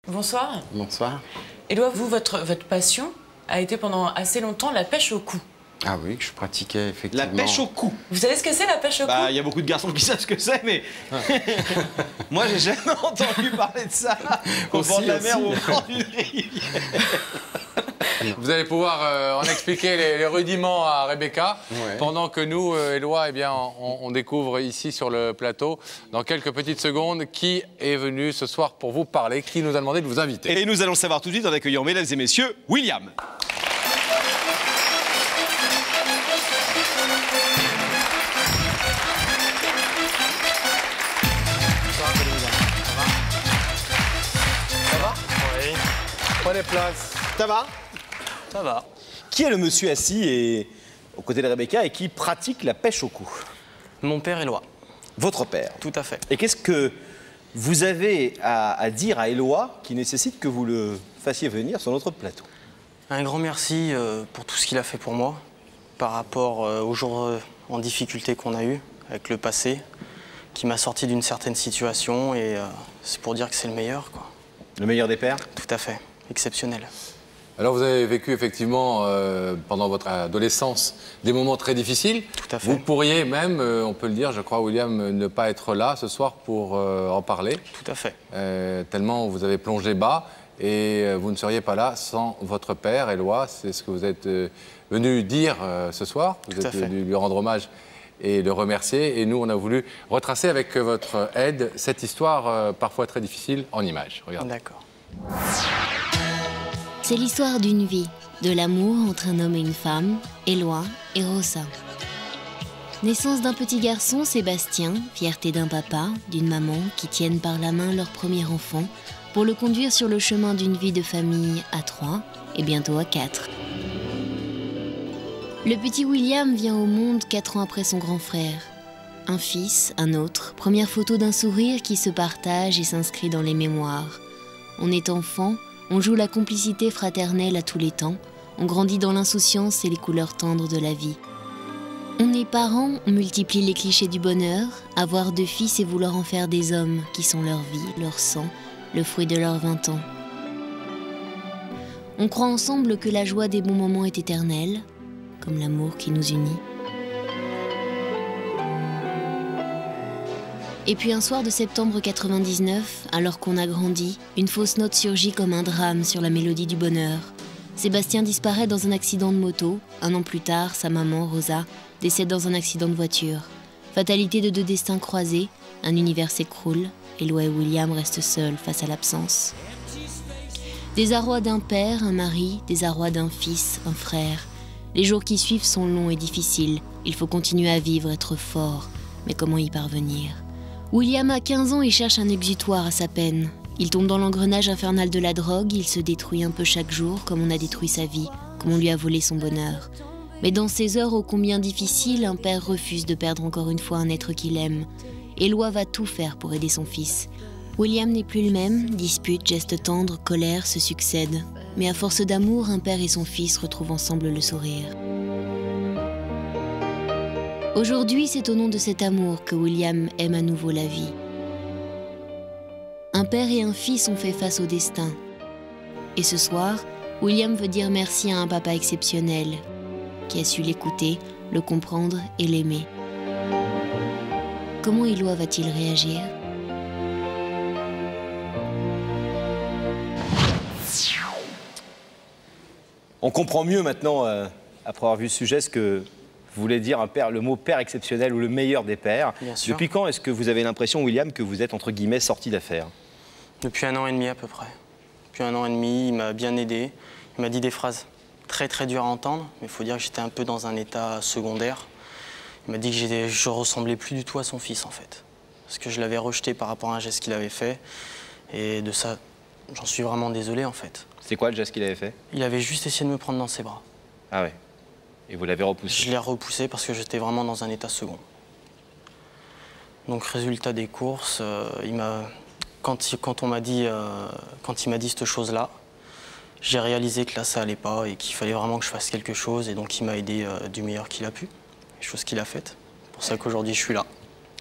Bonsoir. Bonsoir. Éloi, vous, votre passion a été pendant assez longtemps la pêche au cou. Ah oui, que je pratiquais effectivement. La pêche au cou. Vous savez ce que c'est la pêche au cou? Bah, il y a beaucoup de garçons qui savent ce que c'est, mais moi, j'ai jamais entendu parler de ça au bord de la mer ou au bord d'une rivière. Vous allez pouvoir en expliquer les rudiments à Rebecca, pendant que nous, Éloi, eh bien, on découvre ici sur le plateau, dans quelques petites secondes, qui est venu ce soir pour vous parler, qui nous a demandé de vous inviter. Et nous allons le savoir tout de suite en accueillant, mesdames et messieurs, William. Ça va? Oui. Prenez place. Ça va? Ça va. Qui est le monsieur assis et aux côtés de Rebecca et qui pratique la pêche au cou? Mon père Éloi. Votre père. Tout à fait. Et qu'est-ce que vous avez à dire à Éloi qui nécessite que vous le fassiez venir sur notre plateau? Un grand merci pour tout ce qu'il a fait pour moi, par rapport aux jours en difficulté qu'on a eu avec le passé, qui m'a sorti d'une certaine situation, et c'est pour dire que c'est le meilleur, quoi. Le meilleur des pères? Tout à fait. Exceptionnel. Alors vous avez vécu effectivement pendant votre adolescence des moments très difficiles. Tout à fait. Vous pourriez même, on peut le dire, je crois, William, ne pas être là ce soir pour en parler. Tout à fait. Tellement vous avez plongé bas et vous ne seriez pas là sans votre père, Éloi. C'est ce que vous êtes venu dire ce soir. Vous êtes venu lui rendre hommage et le remercier. Et nous, on a voulu retracer avec votre aide cette histoire parfois très difficile en images. Regardez. D'accord. C'est l'histoire d'une vie, de l'amour entre un homme et une femme, Éloi et Rosa. Naissance d'un petit garçon, Sébastien, fierté d'un papa, d'une maman qui tiennent par la main leur premier enfant pour le conduire sur le chemin d'une vie de famille à 3 et bientôt à 4. Le petit William vient au monde 4 ans après son grand frère. Un fils, un autre, première photo d'un sourire qui se partage et s'inscrit dans les mémoires. On est enfant, on joue la complicité fraternelle à tous les temps, on grandit dans l'insouciance et les couleurs tendres de la vie. On est parents, on multiplie les clichés du bonheur, avoir 2 fils et vouloir en faire des hommes qui sont leur vie, leur sang, le fruit de leurs 20 ans. On croit ensemble que la joie des bons moments est éternelle, comme l'amour qui nous unit. Et puis un soir de septembre 99, alors qu'on a grandi, une fausse note surgit comme un drame sur la mélodie du bonheur. Sébastien disparaît dans un accident de moto. 1 an plus tard, sa maman, Rosa, décède dans un accident de voiture. Fatalité de 2 destins croisés, un univers s'écroule, Éloi et William restent seuls face à l'absence. Désarroi d'un père, un mari, désarroi d'un fils, un frère. Les jours qui suivent sont longs et difficiles. Il faut continuer à vivre, être fort. Mais comment y parvenir ? William a 15 ans et cherche un exutoire à sa peine. Il tombe dans l'engrenage infernal de la drogue, il se détruit un peu chaque jour, comme on a détruit sa vie, comme on lui a volé son bonheur. Mais dans ces heures ô combien difficiles, un père refuse de perdre encore une fois un être qu'il aime. Éloi va tout faire pour aider son fils. William n'est plus le même, disputes, gestes tendres, colère se succèdent. Mais à force d'amour, un père et son fils retrouvent ensemble le sourire. Aujourd'hui, c'est au nom de cet amour que William aime à nouveau la vie. Un père et un fils ont fait face au destin. Et ce soir, William veut dire merci à un papa exceptionnel, qui a su l'écouter, le comprendre et l'aimer. Comment Éloi va-t-il réagir ? On comprend mieux maintenant, après avoir vu ce sujet, ce que voulait dire le mot père exceptionnel ou le meilleur des pères. Bien sûr. Depuis quand est-ce que vous avez l'impression, William, que vous êtes entre guillemets sorti d'affaire? Depuis 1 an et demi à peu près. Depuis 1 an et demi, il m'a bien aidé. Il m'a dit des phrases très très dures à entendre, mais il faut dire que j'étais un peu dans un état secondaire. Il m'a dit que je ressemblais plus du tout à son fils en fait. Parce que je l'avais rejeté par rapport à un geste qu'il avait fait. Et de ça, j'en suis vraiment désolé en fait. C'est quoi le geste qu'il avait fait? Il avait juste essayé de me prendre dans ses bras. Ah ouais. Et vous l'avez repoussé? Je l'ai repoussé parce que j'étais vraiment dans un état second. Donc résultat des courses, quand il m'a dit cette chose-là, j'ai réalisé que là ça allait pas et qu'il fallait vraiment que je fasse quelque chose, et donc il m'a aidé du meilleur qu'il a pu, chose qu'il a faite. C'est pour ça qu'aujourd'hui je suis là.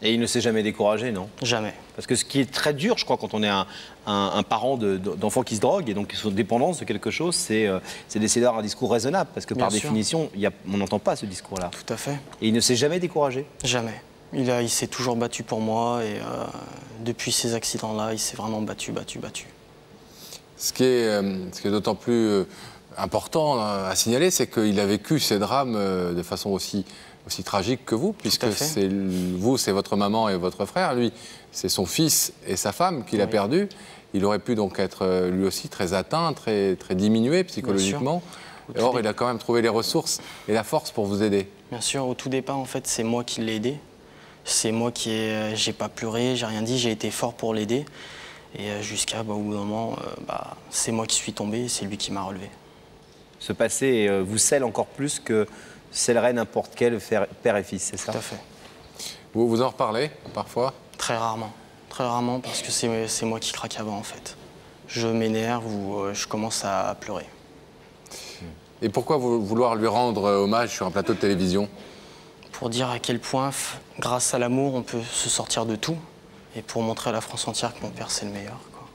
Et il ne s'est jamais découragé, non? Jamais. Parce que ce qui est très dur, je crois, quand on est un parent d'enfants qui se droguent et donc qui sont dépendants de quelque chose, c'est d'essayer d'avoir un discours raisonnable. Parce que par définition, on n'entend pas ce discours-là. Tout à fait. Et il ne s'est jamais découragé? Jamais. Il s'est toujours battu pour moi et depuis ces accidents-là, il s'est vraiment battu. Ce qui est d'autant plus important à signaler, c'est qu'il a vécu ces drames de façon aussi tragique que vous, puisque c'est votre maman et votre frère. Lui, c'est son fils et sa femme qu'il a perdu. Il aurait pu donc être lui aussi très atteint, très diminué psychologiquement. Or, il a quand même trouvé les ressources et la force pour vous aider. Bien sûr, au tout départ, en fait, c'est moi qui l'ai aidé. C'est moi j'ai pas pleuré, j'ai rien dit, j'ai été fort pour l'aider. Et jusqu'à, au bout d'un moment, c'est moi qui suis tombé et c'est lui qui m'a relevé. Ce passé vous scelle encore plus que scellerait n'importe quel père et fils, c'est ça? Tout à fait. Vous en reparlez parfois? Très rarement, parce que c'est moi qui craque avant, en fait. Je m'énerve ou je commence à pleurer. Et pourquoi vouloir lui rendre hommage sur un plateau de télévision? Pour dire à quel point, grâce à l'amour, on peut se sortir de tout. Et pour montrer à la France entière que mon père, c'est le meilleur, quoi.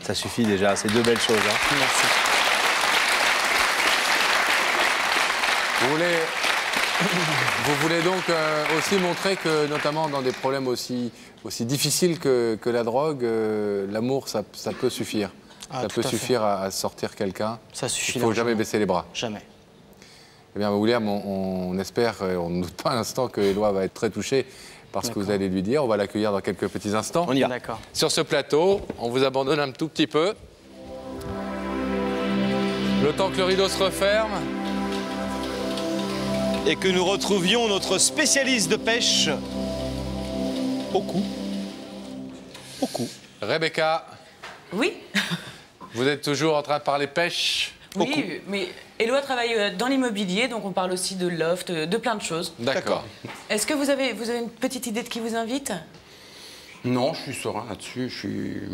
Ça suffit déjà, c'est deux belles choses. Hein. Merci. Vous voulez donc aussi montrer que, notamment dans des problèmes aussi difficiles que la drogue, l'amour, ça peut suffire. Ça peut suffire à sortir quelqu'un. Ça suffit. Il ne faut jamais baisser les bras. Jamais. Eh bien, William, on espère, on ne doute pas un instant que Éloi va être très touchée par ce que vous allez lui dire. On va l'accueillir dans quelques petits instants. On y va. D'accord. Sur ce plateau, on vous abandonne un tout petit peu. Le temps que le rideau se referme. Et que nous retrouvions notre spécialiste de pêche au cou. Rebecca. Oui. Vous êtes toujours en train de parler pêche? Oui, mais Éloi travaille dans l'immobilier, donc on parle aussi de loft, de plein de choses. D'accord. Est-ce que vous avez une petite idée de qui vous invite? Non, je suis serein là-dessus.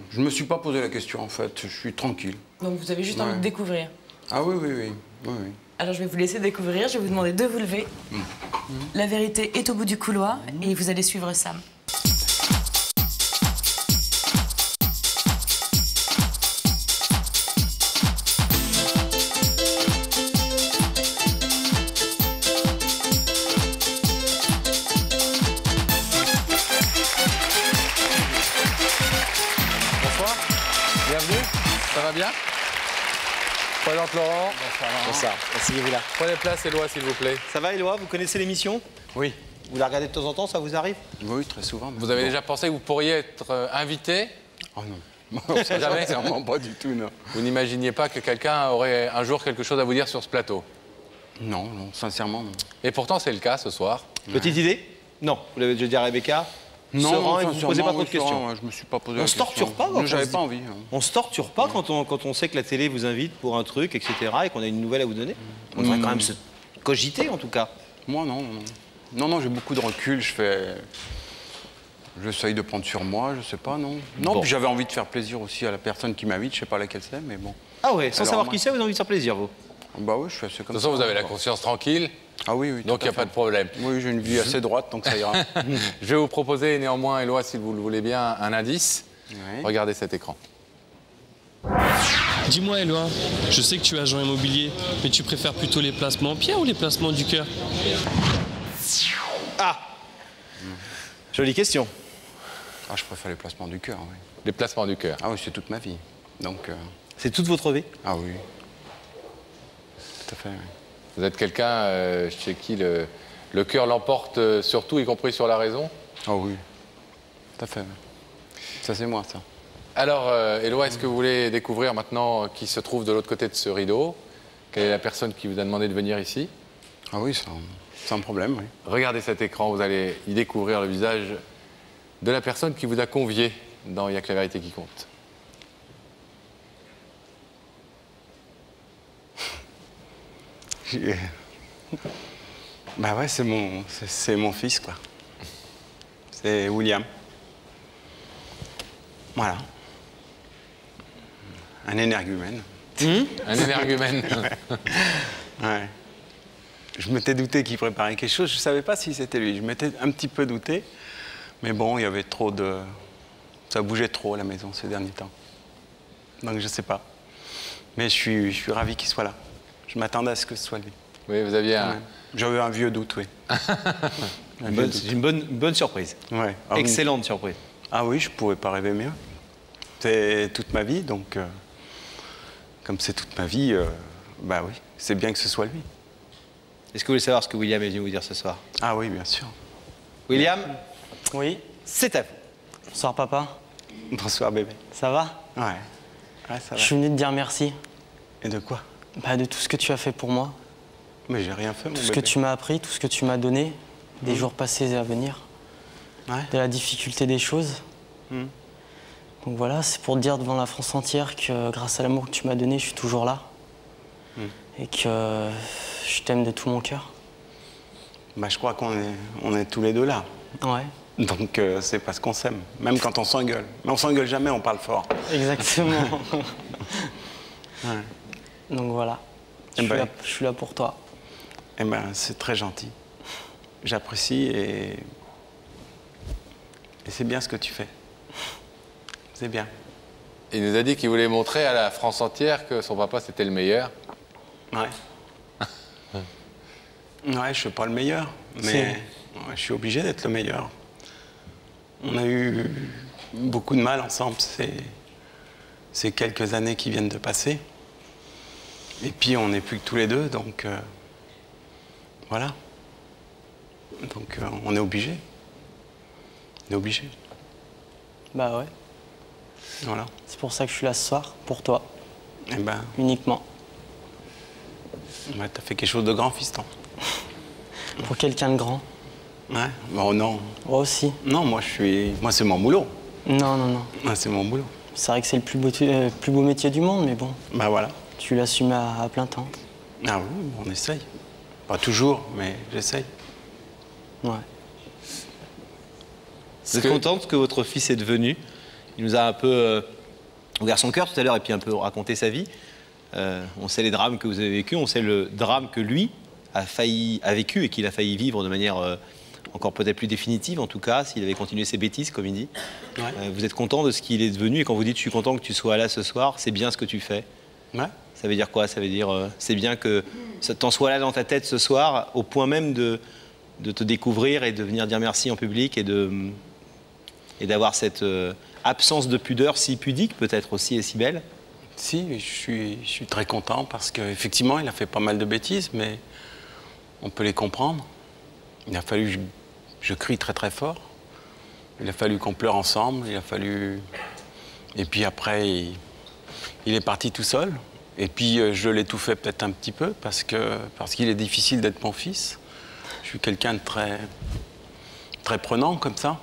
Je me suis pas posé la question en fait. Je suis tranquille. Donc vous avez juste envie de découvrir. Ah oui. Alors je vais vous laisser découvrir, je vais vous demander de vous lever. La vérité est au bout du couloir et vous allez suivre Sam. Bonsoir. Bienvenue. Ça va bien? Présente Laurent. Bonsoir. Asseyez-vous là. Prenez place, Éloi, s'il vous plaît. Ça va, Éloi? Vous connaissez l'émission? Oui. Vous la regardez de temps en temps, ça vous arrive? Oui, très souvent. Mais Vous avez déjà pensé que vous pourriez être invité? Oh non. Jamais? Sincèrement, pas du tout, non. Vous n'imaginiez pas que quelqu'un aurait un jour quelque chose à vous dire sur ce plateau? Non, sincèrement, non. Et pourtant, c'est le cas ce soir. Petite idée? Non. Vous l'avez déjà dit à Rebecca? Serein et vous ne posez pas trop de questions. Je me suis pas posé la On se question. torture pas quand J'avais on se pas dit- envie. On se torture pas quand on sait que la télé vous invite pour un truc, etc. et qu'on a une nouvelle à vous donner? On devrait quand même se cogiter, en tout cas. Moi, non. Non, j'ai beaucoup de recul. J'essaye de prendre sur moi, je sais pas, non. Non, Bon. puis j'avais envie de faire plaisir aussi à la personne qui m'invite. Je sais pas laquelle c'est, mais bon. Ah ouais, sans Alors, savoir moi- qui c'est, vous avez envie de faire plaisir, vous? Bah oui, je suis assez De comme toute ça. façon, vous avez la quoi. conscience tranquille, Ah oui. donc il n'y a pas de problème. Oui, j'ai une vie assez droite, donc ça ira. Je vais vous proposer néanmoins, Éloi, si vous le voulez bien, un indice. Ouais. Regardez cet écran. Dis-moi, Éloi, je sais que tu es agent immobilier, mais tu préfères plutôt les placements en pierre ou les placements du cœur? Ah! Jolie question. Ah, je préfère les placements du cœur, oui. Les placements du cœur. Ah oui, c'est toute ma vie. Donc, C'est toute votre vie? ah oui. Tout à fait, oui. Vous êtes quelqu'un chez qui le cœur l'emporte sur tout, y compris sur la raison? Ah oui. Tout à fait, oui. Ça, c'est moi, ça. Alors, Éloi, est-ce que vous voulez découvrir maintenant qui se trouve de l'autre côté de ce rideau? Quelle est la personne qui vous a demandé de venir ici? Ah oui, c'est un problème, oui. Regardez cet écran, vous allez y découvrir le visage de la personne qui vous a convié dans Il n'y a que la vérité qui compte. Bah ouais, c'est mon fils, quoi. C'est William. Voilà. Un énergumène. Un énergumène. Ouais. je m'étais douté qu'il préparait quelque chose. Je ne savais pas si c'était lui. Je m'étais un petit peu douté. Mais bon, il y avait trop de... Ça bougeait trop à la maison ces derniers temps. Donc je ne sais pas. Mais je suis ravi qu'il soit là. Je m'attendais à ce que ce soit lui. Oui, vous aviez un... Ouais. J'avais un vieux doute, oui. C'est une bonne surprise. Ouais. Ah, Excellente surprise. Ah oui, je ne pouvais pas rêver mieux. C'est toute ma vie, donc... comme c'est toute ma vie, bah oui, c'est bien que ce soit lui. Est-ce que vous voulez savoir ce que William est venu vous dire ce soir? Ah oui, bien sûr. William, Oui. c'est à vous. Bonsoir, papa. Bonsoir, bébé. Ça va? Ouais. Ouais, ça va. Je suis venu te dire merci. Et de quoi? Bah, de tout ce que tu as fait pour moi. Mais j'ai rien fait, mon Tout bébé. ce que tu m'as appris, tout ce que tu m'as donné, des jours passés et à venir. Ouais. De la difficulté des choses. Mm. Donc voilà, c'est pour te dire devant la France entière que grâce à l'amour que tu m'as donné, je suis toujours là. Et que je t'aime de tout mon cœur. Bah, je crois on est tous les deux là. Ouais, Donc c'est parce qu'on s'aime, même quand on s'engueule. Mais on s'engueule jamais, on parle fort. exactement. Ouais. Donc voilà, Eh ben. je suis là pour toi. Eh ben, c'est très gentil. J'apprécie et c'est bien ce que tu fais. C'est bien. Il nous a dit qu'il voulait montrer à la France entière que son papa, c'était le meilleur. Ouais. Ouais, je suis pas le meilleur, mais ouais, je suis obligé d'être le meilleur. On a eu beaucoup de mal ensemble ces quelques années qui viennent de passer. Et puis on n'est plus que tous les deux, donc voilà. Donc on est obligé. On est obligé. Bah ouais, Voilà. c'est pour ça que je suis là ce soir, pour toi, Eh ben, uniquement. ouais, t'as fait quelque chose de grand, fiston. Pour quelqu'un de grand. Ouais. Bon, non. Moi aussi. Non, moi c'est mon boulot. Non, non, non. Ouais, c'est mon boulot. C'est vrai que c'est le plus beau métier du monde, mais bon, Bah voilà. tu l'assumes à plein temps. Ah oui, on essaye. Pas toujours, mais j'essaye. Ouais. Vous êtes contente que votre fils est devenu? Il nous a un peu ouvert son cœur tout à l'heure et puis un peu raconté sa vie. On sait les drames que vous avez vécus, on sait le drame que lui a vécu et qu'il a failli vivre de manière encore peut-être plus définitive, en tout cas, s'il avait continué ses bêtises, comme il dit. Ouais. Vous êtes content de ce qu'il est devenu et quand vous dites « je suis content que tu sois là ce soir », c'est bien ce que tu fais. Ouais. Ça veut dire quoi? Ça veut dire c'est bien que t'en sois là dans ta tête ce soir, au point même de te découvrir et de venir dire merci en public et d'avoir cette absence de pudeur si pudique peut-être aussi et si belle. Si, je suis très content parce qu'effectivement, il a fait pas mal de bêtises, mais on peut les comprendre. Il a fallu que je crie très très fort. Il a fallu qu'on pleure ensemble. Il a fallu... Et puis après, il est parti tout seul. Et puis je l'ai tout fait peut-être un petit peu parce qu'il est difficile d'être mon fils. Je suis quelqu'un de très prenant comme ça.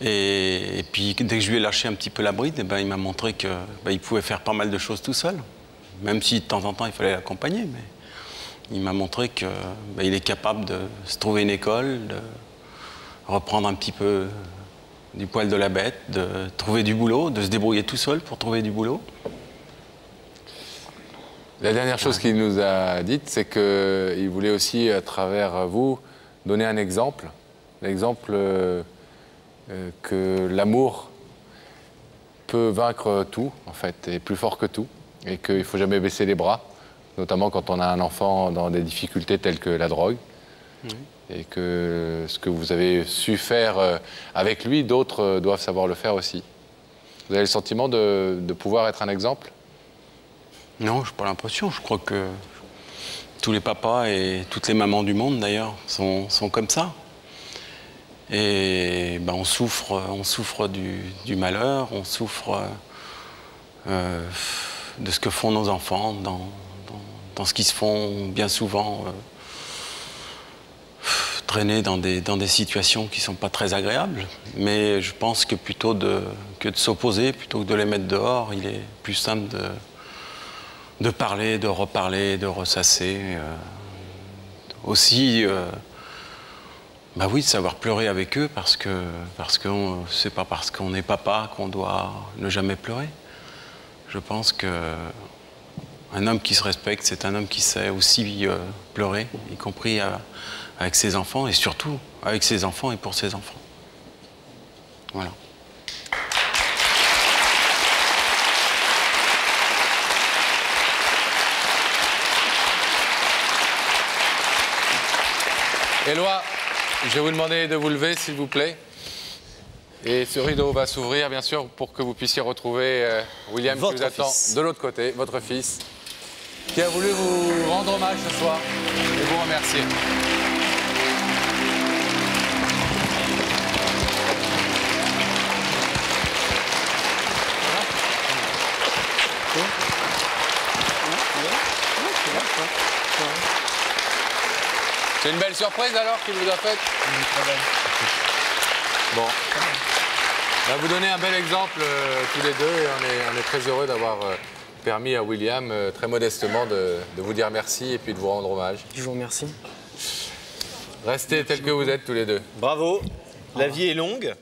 Et puis, dès que je lui ai lâché un petit peu la bride, eh ben, il m'a montré qu'il pouvait faire pas mal de choses tout seul. Même si de temps en temps, il fallait l'accompagner. Mais il m'a montré qu'il est capable de se trouver une école, de reprendre un petit peu du poil de la bête, de trouver du boulot, de se débrouiller tout seul pour trouver du boulot. La dernière chose qu'il nous a dite, c'est qu'il voulait aussi, à travers vous, donner un exemple. L'exemple... que l'amour peut vaincre tout, en fait, et plus fort que tout, et qu'il ne faut jamais baisser les bras, notamment quand on a un enfant dans des difficultés telles que la drogue, et que ce que vous avez su faire avec lui, d'autres doivent savoir le faire aussi. Vous avez le sentiment de pouvoir être un exemple? Non, je n'ai pas l'impression. Je crois que tous les papas et toutes les mamans du monde, d'ailleurs, sont comme ça. Et ben, on souffre du malheur, on souffre de ce que font nos enfants, dans ce qu'ils se font bien souvent traîner dans des situations qui ne sont pas très agréables. Mais je pense que plutôt que de s'opposer, plutôt que de les mettre dehors, il est plus simple de parler, de reparler, de ressasser. Aussi... bah oui, de savoir pleurer avec eux parce que c'est pas parce qu'on est papa qu'on doit ne jamais pleurer. Je pense que Un homme qui se respecte, c'est un homme qui sait aussi pleurer, y compris avec ses enfants, et surtout avec ses enfants et pour ses enfants. Voilà. Éloi, je vais vous demander de vous lever, s'il vous plaît. Et ce rideau va s'ouvrir, bien sûr, pour que vous puissiez retrouver William qui vous attend de l'autre côté, votre fils, qui a voulu vous rendre hommage ce soir et vous remercier. C'est une belle surprise alors qu'il vous a faite? Bon. On va vous donner un bel exemple tous les deux et on est très heureux d'avoir permis à William, très modestement, de vous dire merci et puis de vous rendre hommage. Je vous remercie. Restez tels que vous êtes tous les deux. Bravo. La vie est longue.